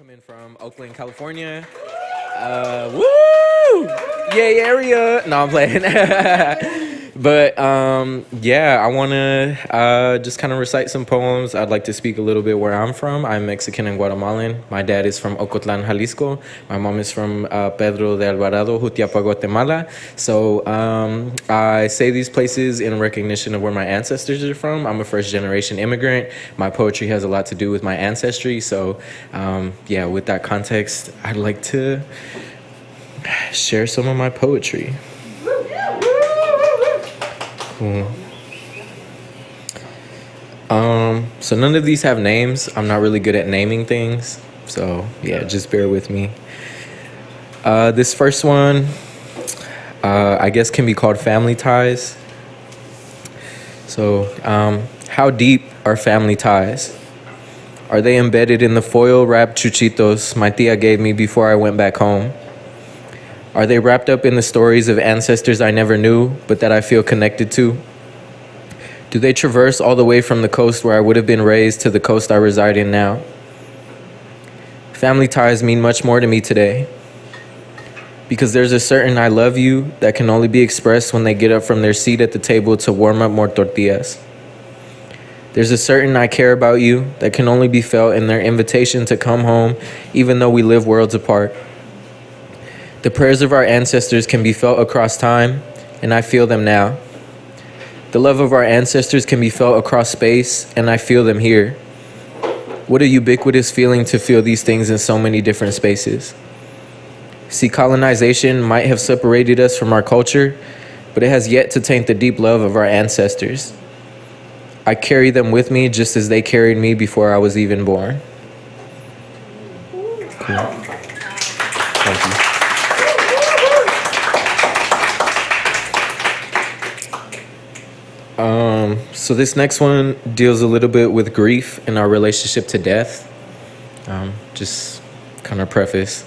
coming from Oakland, California. Woo! Yay area! No, I'm playing. But yeah, I want to just kind of recite some poems. I'd like to speak a little bit where I'm from. I'm Mexican and Guatemalan. My dad is from Ocotlan, Jalisco. My mom is from Pedro de Alvarado, Jutiapa, Guatemala. So I say these places in recognition of where my ancestors are from. I'm a first generation immigrant. My poetry has a lot to do with my ancestry. So yeah, with that context, I'd like to share some of my poetry. Cool. So none of these have names. I'm not really good at naming things. So yeah, just bear with me. This first one, I guess can be called Family Ties. So, how deep are family ties? Are they embedded in the foil wrapped chuchitos my tia gave me before I went back home? Are they wrapped up in the stories of ancestors I never knew, but that I feel connected to? Do they traverse all the way from the coast where I would have been raised to the coast I reside in now? Family ties mean much more to me today, because there's a certain I love you that can only be expressed when they get up from their seat at the table to warm up more tortillas. There's a certain I care about you that can only be felt in their invitation to come home, even though we live worlds apart. The prayers of our ancestors can be felt across time, and I feel them now. The love of our ancestors can be felt across space, and I feel them here. What a ubiquitous feeling to feel these things in so many different spaces. See, colonization might have separated us from our culture, but it has yet to taint the deep love of our ancestors. I carry them with me just as they carried me before I was even born. Cool. Thank you. So this next one deals a little bit with grief and our relationship to death. Just kind of preface.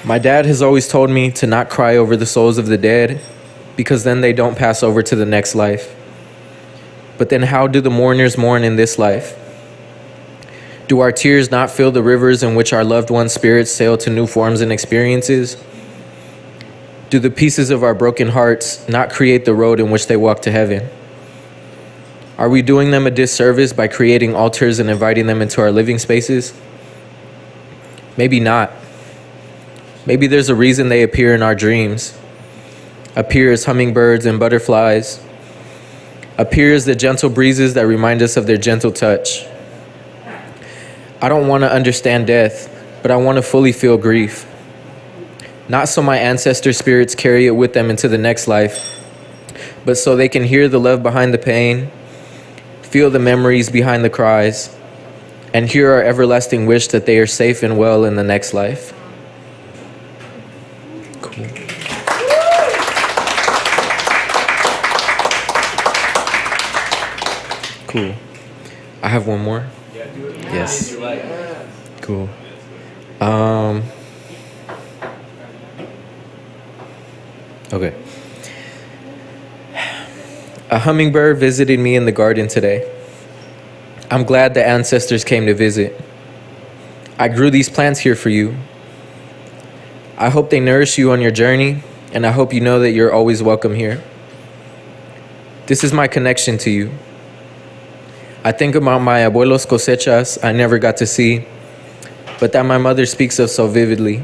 My dad has always told me to not cry over the souls of the dead, because then they don't pass over to the next life. But then how do the mourners mourn in this life? Do our tears not fill the rivers in which our loved ones' spirits sail to new forms and experiences? Do the pieces of our broken hearts not create the road in which they walk to heaven? Are we doing them a disservice by creating altars and inviting them into our living spaces? Maybe not. Maybe there's a reason they appear in our dreams, appear as hummingbirds and butterflies, appear as the gentle breezes that remind us of their gentle touch. I don't want to understand death, but I want to fully feel grief. Not so my ancestor spirits carry it with them into the next life, but so they can hear the love behind the pain, feel the memories behind the cries, and hear our everlasting wish that they are safe and well in the next life. Cool. Cool. I have one more. Yes. Cool. Okay. A hummingbird visited me in the garden today. I'm glad the ancestors came to visit. I grew these plants here for you. I hope they nourish you on your journey, and I hope you know that you're always welcome here. This is my connection to you. I think about my abuelos cosechas I never got to see, but that my mother speaks of so vividly.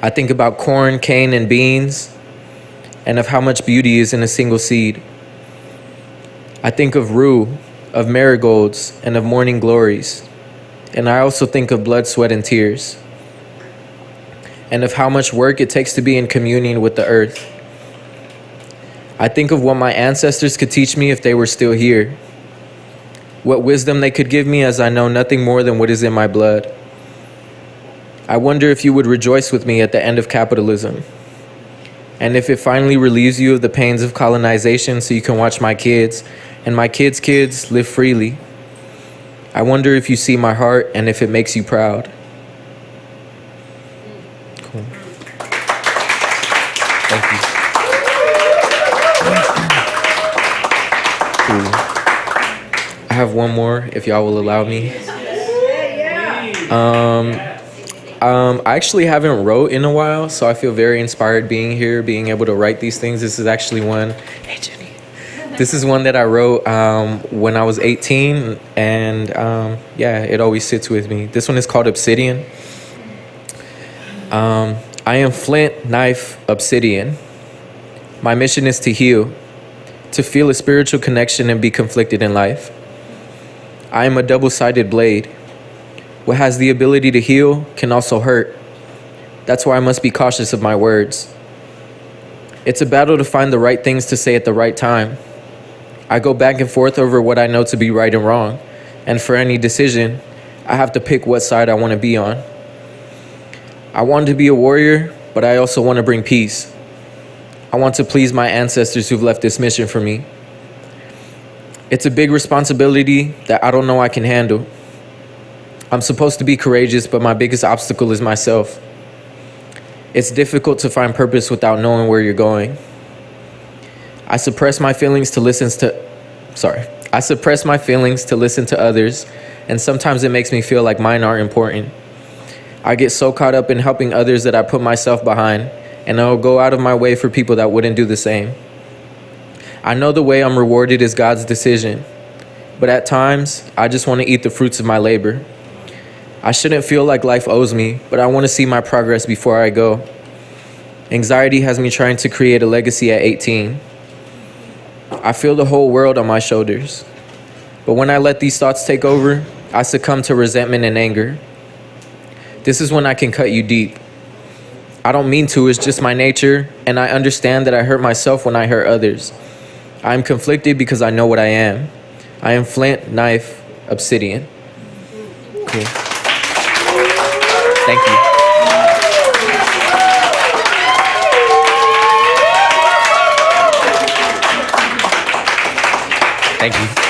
I think about corn, cane, and beans, and of how much beauty is in a single seed. I think of rue, of marigolds, and of morning glories. And I also think of blood, sweat, and tears, and of how much work it takes to be in communion with the earth. I think of what my ancestors could teach me if they were still here, what wisdom they could give me, as I know nothing more than what is in my blood. I wonder if you would rejoice with me at the end of capitalism, and if it finally relieves you of the pains of colonization so you can watch my kids and my kids' kids live freely. I wonder if you see my heart and if it makes you proud. Cool. Thank you. Cool. I have one more, if y'all will allow me. I actually haven't wrote in a while, so I feel very inspired being here, being able to write these things. This is actually one. Hey, Jenny. This is one that I wrote when I was 18, and yeah, it always sits with me. This one is called Obsidian. I am flint, knife, obsidian. My mission is to heal, to feel a spiritual connection and be conflicted in life. I am a double-sided blade. What has the ability to heal can also hurt. That's why I must be cautious of my words. It's a battle to find the right things to say at the right time. I go back and forth over what I know to be right and wrong, and for any decision, I have to pick what side I want to be on. I want to be a warrior, but I also want to bring peace. I want to please my ancestors who've left this mission for me. It's a big responsibility that I don't know I can handle. I'm supposed to be courageous, but my biggest obstacle is myself. It's difficult to find purpose without knowing where you're going. I suppress my feelings to listen to others, and sometimes it makes me feel like mine aren't important. I get so caught up in helping others that I put myself behind, and I'll go out of my way for people that wouldn't do the same. I know the way I'm rewarded is God's decision, but at times, I just want to eat the fruits of my labor. I shouldn't feel like life owes me, but I want to see my progress before I go. Anxiety has me trying to create a legacy at 18. I feel the whole world on my shoulders. But when I let these thoughts take over, I succumb to resentment and anger. This is when I can cut you deep. I don't mean to, it's just my nature, and I understand that I hurt myself when I hurt others. I am conflicted because I know what I am. I am flint, knife, obsidian. Cool. Thank you. Thank you.